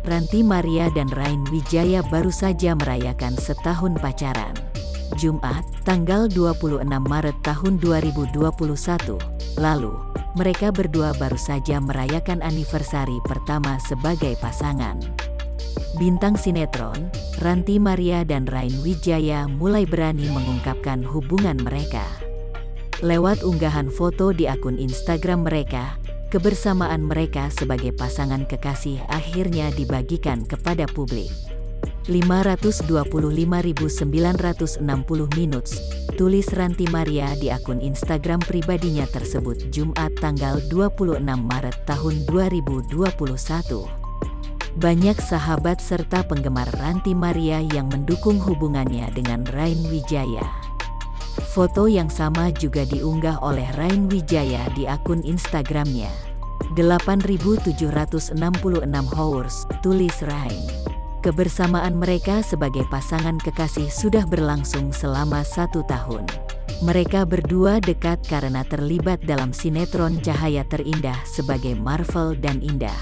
Ranty Maria dan Rain Wijaya baru saja merayakan setahun pacaran. Jumat, tanggal 26 Maret tahun 2021 lalu, mereka berdua baru saja merayakan anniversary pertama sebagai pasangan. Bintang sinetron, Ranty Maria dan Rain Wijaya mulai berani mengungkapkan hubungan mereka. Lewat unggahan foto di akun Instagram mereka, kebersamaan mereka sebagai pasangan kekasih akhirnya dibagikan kepada publik. 525.960 minutes, tulis Ranty Maria di akun Instagram pribadinya tersebut Jumat tanggal 26 Maret tahun 2021. Banyak sahabat serta penggemar Ranty Maria yang mendukung hubungannya dengan Rain Wijaya. Foto yang sama juga diunggah oleh Rain Wijaya di akun Instagramnya. 8.766 hours, tulis Rain. Kebersamaan mereka sebagai pasangan kekasih sudah berlangsung selama 1 tahun. Mereka berdua dekat karena terlibat dalam sinetron Cahaya Terindah sebagai Marvel dan Indah.